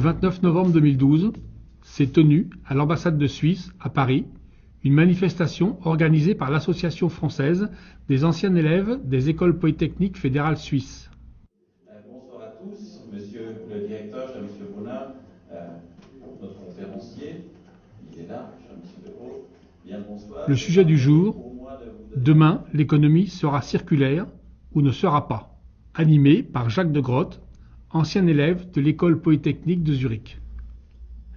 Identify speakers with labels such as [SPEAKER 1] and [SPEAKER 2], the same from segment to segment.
[SPEAKER 1] 29 novembre 2012, s'est tenue à l'ambassade de Suisse, à Paris, une manifestation organisée par l'Association française des anciens élèves des écoles polytechniques fédérales suisses.
[SPEAKER 2] Bonsoir à tous, monsieur le directeur, cher monsieur Brunner, notre conférencier, il est là, cher monsieur Dehaut, bien bonsoir.
[SPEAKER 1] Le sujet du jour, demain l'économie sera circulaire ou ne sera pas, animé par Jacques de Groot, ancien élève de l'école polytechnique de Zurich.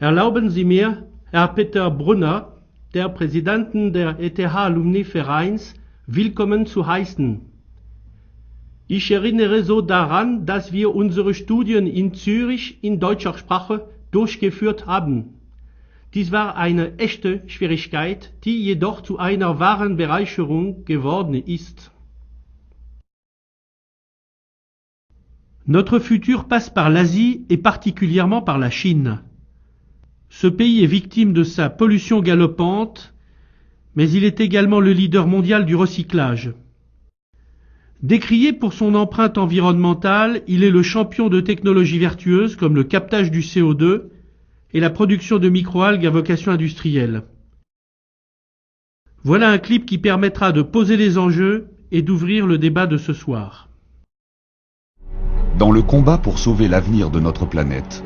[SPEAKER 3] Erlauben Sie mir, Herr Peter Brunner, der Präsidenten der ETH-Alumni-Vereins, willkommen zu heißen. Ich erinnere so daran, dass wir unsere Studien in Zürich in deutscher Sprache durchgeführt haben. Dies war eine echte Schwierigkeit, die jedoch zu einer wahren Bereicherung geworden ist. Notre futur passe par l'Asie et particulièrement par la Chine. Ce pays est victime de sa pollution galopante, mais il est également le leader mondial du recyclage. Décrié pour son empreinte environnementale, il est le champion de technologies vertueuses comme le captage du CO2 et la production de microalgues à vocation industrielle. Voilà un clip qui permettra de poser les enjeux et d'ouvrir le débat de ce soir.
[SPEAKER 4] Dans le combat pour sauver l'avenir de notre planète,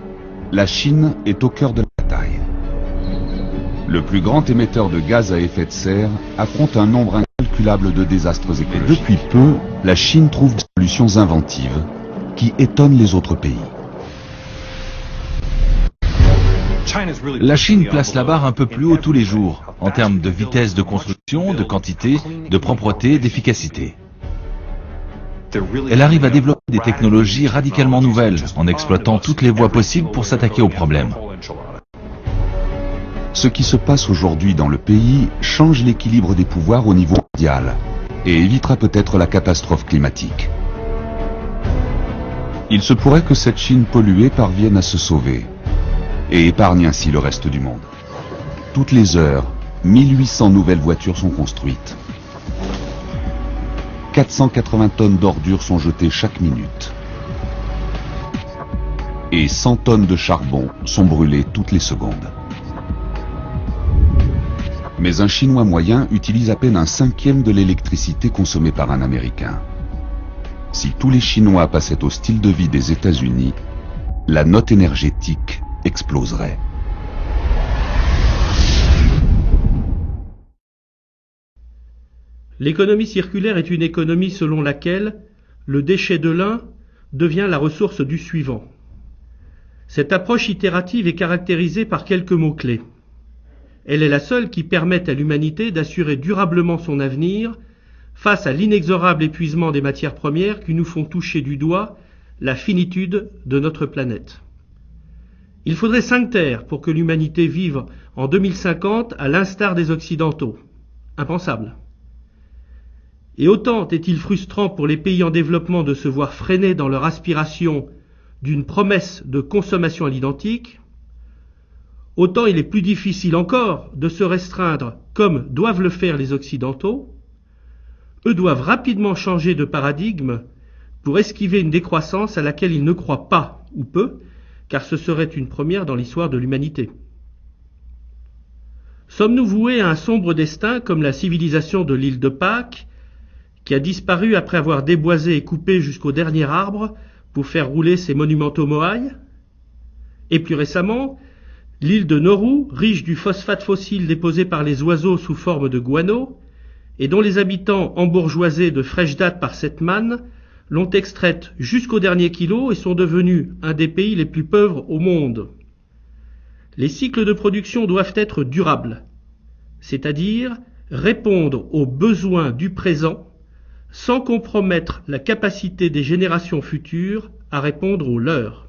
[SPEAKER 4] la Chine est au cœur de la bataille. Le plus grand émetteur de gaz à effet de serre affronte un nombre incalculable de désastres écologiques. Depuis peu, la Chine trouve des solutions inventives qui étonnent les autres pays.
[SPEAKER 5] La Chine place la barre un peu plus haut tous les jours, en termes de vitesse de construction, de quantité, de propreté, d'efficacité. Elle arrive à développer des technologies radicalement nouvelles, en exploitant toutes les voies possibles pour s'attaquer aux problèmes.
[SPEAKER 4] Ce qui se passe aujourd'hui dans le pays change l'équilibre des pouvoirs au niveau mondial et évitera peut-être la catastrophe climatique. Il se pourrait que cette Chine polluée parvienne à se sauver et épargne ainsi le reste du monde. Toutes les heures, 1800 nouvelles voitures sont construites. 480 tonnes d'ordures sont jetées chaque minute. Et 100 tonnes de charbon sont brûlées toutes les secondes. Mais un Chinois moyen utilise à peine un cinquième de l'électricité consommée par un Américain. Si tous les Chinois passaient au style de vie des États-Unis, la note énergétique exploserait.
[SPEAKER 3] L'économie circulaire est une économie selon laquelle le déchet de l'un devient la ressource du suivant. Cette approche itérative est caractérisée par quelques mots-clés. Elle est la seule qui permette à l'humanité d'assurer durablement son avenir face à l'inexorable épuisement des matières premières qui nous font toucher du doigt la finitude de notre planète. Il faudrait 5 terres pour que l'humanité vive en 2050 à l'instar des Occidentaux. Impensable. Et autant est-il frustrant pour les pays en développement de se voir freiner dans leur aspiration d'une promesse de consommation à l'identique, autant il est plus difficile encore de se restreindre comme doivent le faire les Occidentaux. Eux doivent rapidement changer de paradigme pour esquiver une décroissance à laquelle ils ne croient pas ou peu, car ce serait une première dans l'histoire de l'humanité. Sommes-nous voués à un sombre destin comme la civilisation de l'île de Pâques, qui a disparu après avoir déboisé et coupé jusqu'au dernier arbre pour faire rouler ses monumentaux moailles? Et plus récemment, l'île de Nauru, riche du phosphate fossile déposé par les oiseaux sous forme de guano, et dont les habitants embourgeoisés de fraîche date par cette manne, l'ont extraite jusqu'au dernier kilo et sont devenus un des pays les plus pauvres au monde. Les cycles de production doivent être durables, c'est-à-dire répondre aux besoins du présent sans compromettre la capacité des générations futures à répondre aux leurs.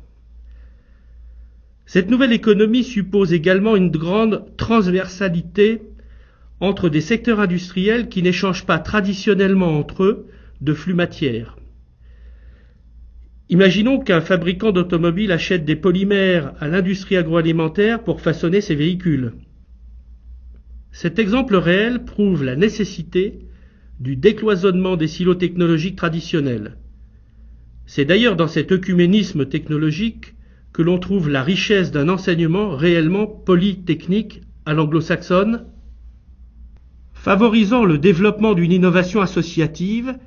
[SPEAKER 3] Cette nouvelle économie suppose également une grande transversalité entre des secteurs industriels qui n'échangent pas traditionnellement entre eux de flux matières. Imaginons qu'un fabricant d'automobiles achète des polymères à l'industrie agroalimentaire pour façonner ses véhicules. Cet exemple réel prouve la nécessité du décloisonnement des silos technologiques traditionnels. C'est d'ailleurs dans cet œcuménisme technologique que l'on trouve la richesse d'un enseignement réellement polytechnique à l'anglo-saxonne, favorisant le développement d'une innovation associative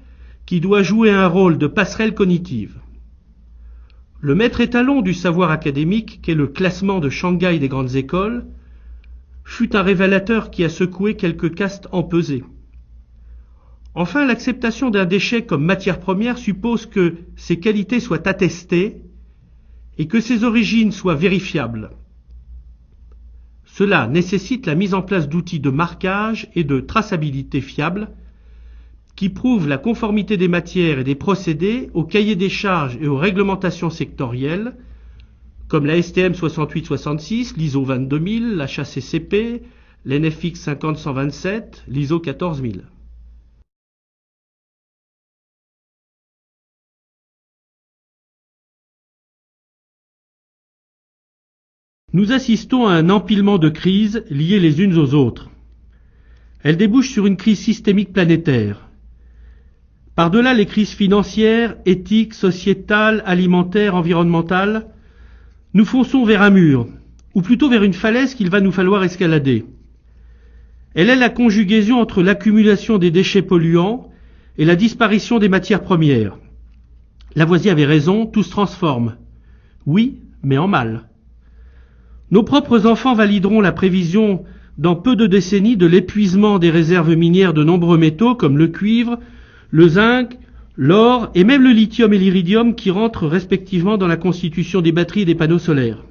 [SPEAKER 3] qui doit jouer un rôle de passerelle cognitive. Le maître étalon du savoir académique, qu'est le classement de Shanghai des grandes écoles, fut un révélateur qui a secoué quelques castes empesées. Enfin, l'acceptation d'un déchet comme matière première suppose que ses qualités soient attestées et que ses origines soient vérifiables. Cela nécessite la mise en place d'outils de marquage et de traçabilité fiables qui prouvent la conformité des matières et des procédés aux cahiers des charges et aux réglementations sectorielles, comme la STM 6866, l'ISO 22000, la HACCP, l'NFX 50127, l'ISO 14000. Nous assistons à un empilement de crises liées les unes aux autres. Elles débouchent sur une crise systémique planétaire. Par-delà les crises financières, éthiques, sociétales, alimentaires, environnementales, nous fonçons vers un mur, ou plutôt vers une falaise qu'il va nous falloir escalader. Elle est la conjugaison entre l'accumulation des déchets polluants et la disparition des matières premières. Lavoisier avait raison, tout se transforme. Oui, mais en mal. Nos propres enfants valideront la prévision dans peu de décennies de l'épuisement des réserves minières de nombreux métaux comme le cuivre, le zinc, l'or et même le lithium et l'iridium qui rentrent respectivement dans la constitution des batteries et des panneaux solaires.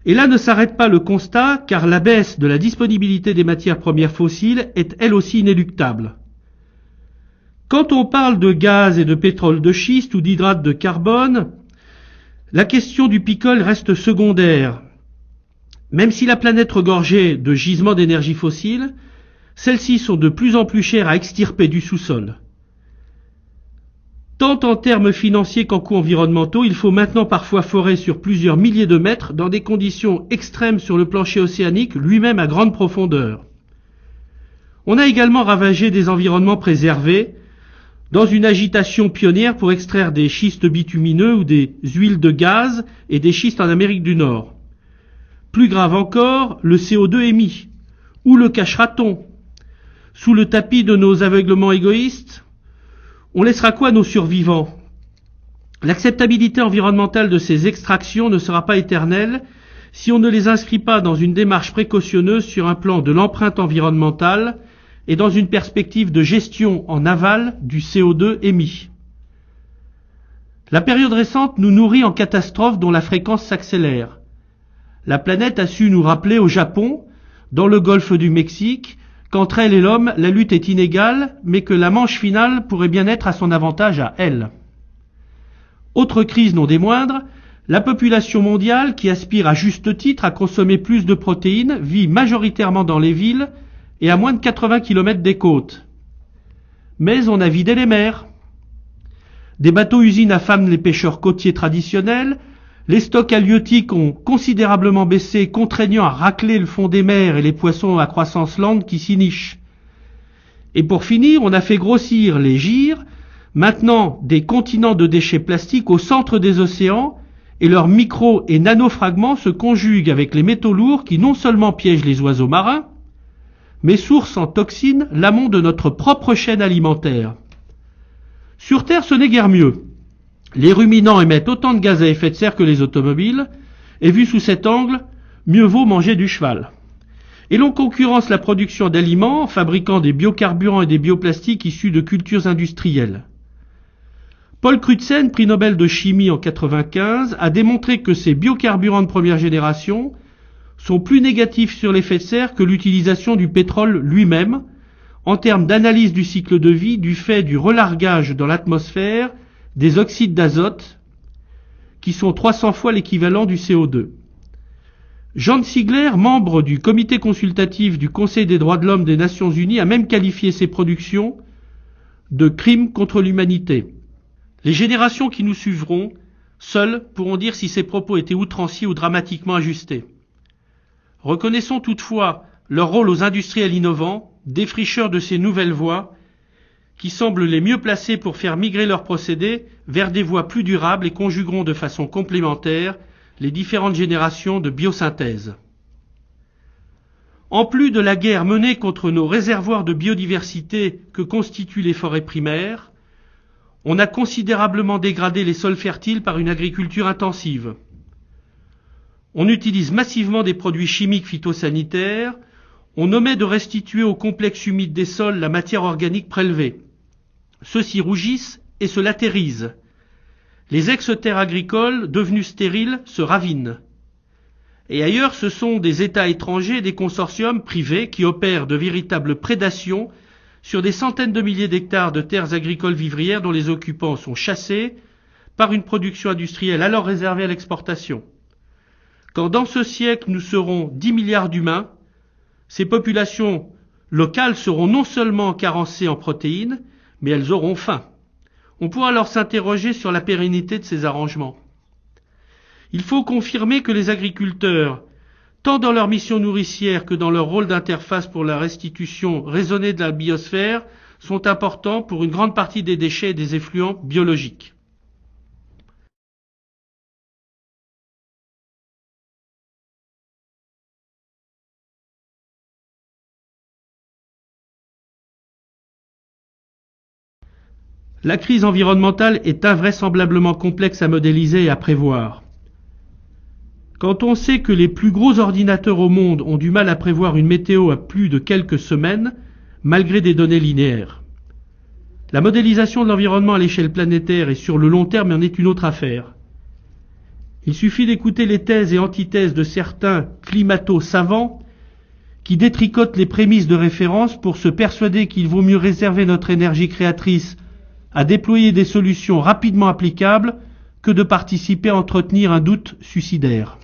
[SPEAKER 3] Et là ne s'arrête pas le constat, car la baisse de la disponibilité des matières premières fossiles est elle aussi inéluctable. Quand on parle de gaz et de pétrole de schiste ou d'hydrate de carbone, la question du picole reste secondaire. Même si la planète regorgeait de gisements d'énergie fossile, celles-ci sont de plus en plus chères à extirper du sous-sol. Tant en termes financiers qu'en coûts environnementaux, il faut maintenant parfois forer sur plusieurs milliers de mètres dans des conditions extrêmes sur le plancher océanique, lui-même à grande profondeur. On a également ravagé des environnements préservés dans une agitation pionnière pour extraire des schistes bitumineux ou des huiles de gaz et des schistes en Amérique du Nord. Plus grave encore, le CO2 émis. Où le cachera-t-on? Sous le tapis de nos aveuglements égoïstes? On laissera quoi à nos survivants? L'acceptabilité environnementale de ces extractions ne sera pas éternelle si on ne les inscrit pas dans une démarche précautionneuse sur un plan de l'empreinte environnementale et dans une perspective de gestion en aval du CO2 émis. La période récente nous nourrit en catastrophes dont la fréquence s'accélère. La planète a su nous rappeler au Japon, dans le golfe du Mexique, qu'entre elle et l'homme, la lutte est inégale, mais que la manche finale pourrait bien être à son avantage à elle. Autre crise non des moindres, la population mondiale, qui aspire à juste titre à consommer plus de protéines, vit majoritairement dans les villes et à moins de 80 km des côtes. Mais on a vidé les mers. Des bateaux-usines affament les pêcheurs côtiers traditionnels, les stocks halieutiques ont considérablement baissé, contraignant à racler le fond des mers et les poissons à croissance lente qui s'y nichent. Et pour finir, on a fait grossir les gyres, maintenant des continents de déchets plastiques au centre des océans, et leurs micro- et nanofragments se conjuguent avec les métaux lourds qui non seulement piègent les oiseaux marins, mais sourcent en toxines l'amont de notre propre chaîne alimentaire. Sur Terre, ce n'est guère mieux. Les ruminants émettent autant de gaz à effet de serre que les automobiles, et vu sous cet angle, mieux vaut manger du cheval. Et l'on concurrence la production d'aliments en fabriquant des biocarburants et des bioplastiques issus de cultures industrielles. Paul Crutzen, prix Nobel de chimie en 1995, a démontré que ces biocarburants de première génération sont plus négatifs sur l'effet de serre que l'utilisation du pétrole lui-même, en termes d'analyse du cycle de vie du fait du relargage dans l'atmosphère des oxydes d'azote, qui sont 300 fois l'équivalent du CO2. Jean Ziegler, membre du comité consultatif du Conseil des droits de l'homme des Nations Unies, a même qualifié ces productions de crimes contre l'humanité. Les générations qui nous suivront, seules, pourront dire si ces propos étaient outranciers ou dramatiquement ajustés. Reconnaissons toutefois leur rôle aux industriels innovants, défricheurs de ces nouvelles voies, qui semblent les mieux placés pour faire migrer leurs procédés vers des voies plus durables et conjugueront de façon complémentaire les différentes générations de biosynthèse. En plus de la guerre menée contre nos réservoirs de biodiversité que constituent les forêts primaires, on a considérablement dégradé les sols fertiles par une agriculture intensive. On utilise massivement des produits chimiques phytosanitaires, on omet de restituer au complexe humide des sols la matière organique prélevée. Ceux-ci rougissent et se lattérisent. Les ex-terres agricoles, devenues stériles, se ravinent. Et ailleurs, ce sont des États étrangers et des consortiums privés qui opèrent de véritables prédations sur des centaines de milliers d'hectares de terres agricoles vivrières dont les occupants sont chassés par une production industrielle alors réservée à l'exportation. Quand dans ce siècle nous serons 10 milliards d'humains, ces populations locales seront non seulement carencées en protéines, mais elles auront faim. On pourra alors s'interroger sur la pérennité de ces arrangements. Il faut confirmer que les agriculteurs, tant dans leur mission nourricière que dans leur rôle d'interface pour la restitution raisonnée de la biosphère, sont importants pour une grande partie des déchets et des effluents biologiques. La crise environnementale est invraisemblablement complexe à modéliser et à prévoir. Quand on sait que les plus gros ordinateurs au monde ont du mal à prévoir une météo à plus de quelques semaines, malgré des données linéaires. La modélisation de l'environnement à l'échelle planétaire et sur le long terme en est une autre affaire. Il suffit d'écouter les thèses et antithèses de certains climato-savants qui détricotent les prémices de référence pour se persuader qu'il vaut mieux réserver notre énergie créatrice à déployer des solutions rapidement applicables que de participer à entretenir un doute suicidaire.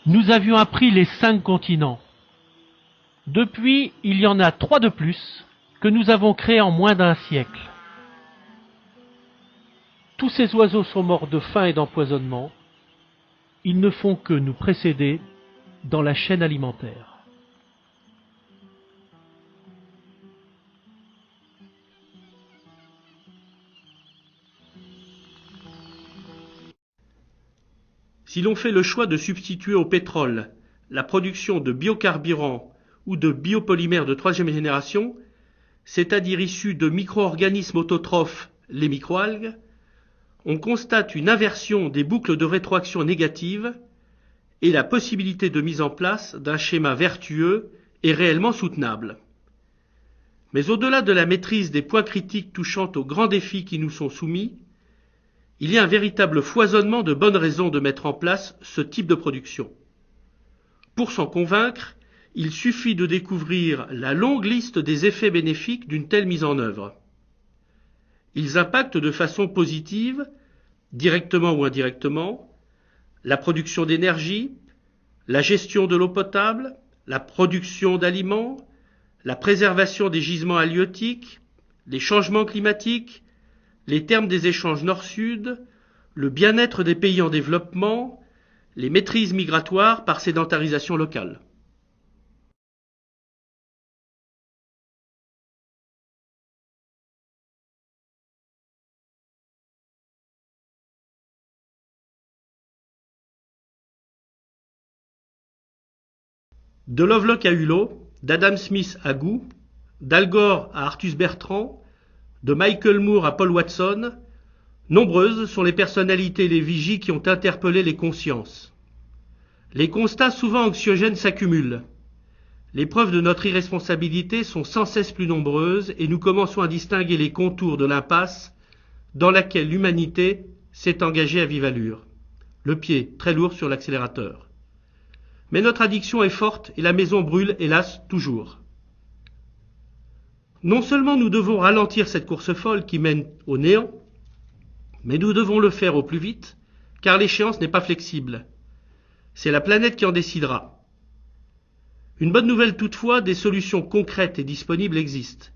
[SPEAKER 3] Nous avions appris les 5 continents. Depuis, il y en a 3 de plus que nous avons créés en moins d'un siècle. Tous ces oiseaux sont morts de faim et d'empoisonnement. Ils ne font que nous précéder dans la chaîne alimentaire. Si l'on fait le choix de substituer au pétrole la production de biocarburants ou de biopolymères de 3e génération, c'est-à-dire issus de micro-organismes autotrophes, les microalgues, on constate une inversion des boucles de rétroaction négatives et la possibilité de mise en place d'un schéma vertueux et réellement soutenable. Mais au-delà de la maîtrise des points critiques touchant aux grands défis qui nous sont soumis, il y a un véritable foisonnement de bonnes raisons de mettre en place ce type de production. Pour s'en convaincre, il suffit de découvrir la longue liste des effets bénéfiques d'une telle mise en œuvre. Ils impactent de façon positive, directement ou indirectement, la production d'énergie, la gestion de l'eau potable, la production d'aliments, la préservation des gisements halieutiques, les changements climatiques, les termes des échanges nord-sud, le bien-être des pays en développement, les maîtrises migratoires par sédentarisation locale. De Lovelock à Hulot, d'Adam Smith à Goux, d'Al Gore à Arthus Bertrand, de Michael Moore à Paul Watson, nombreuses sont les personnalités et les vigies qui ont interpellé les consciences. Les constats souvent anxiogènes s'accumulent. Les preuves de notre irresponsabilité sont sans cesse plus nombreuses et nous commençons à distinguer les contours de l'impasse dans laquelle l'humanité s'est engagée à vive allure. Le pied très lourd sur l'accélérateur. Mais notre addiction est forte et la maison brûle, hélas, toujours. Non seulement nous devons ralentir cette course folle qui mène au néant, mais nous devons le faire au plus vite, car l'échéance n'est pas flexible. C'est la planète qui en décidera. Une bonne nouvelle toutefois, des solutions concrètes et disponibles existent.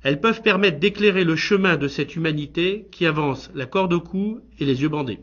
[SPEAKER 3] Elles peuvent permettre d'éclairer le chemin de cette humanité qui avance la corde au cou et les yeux bandés.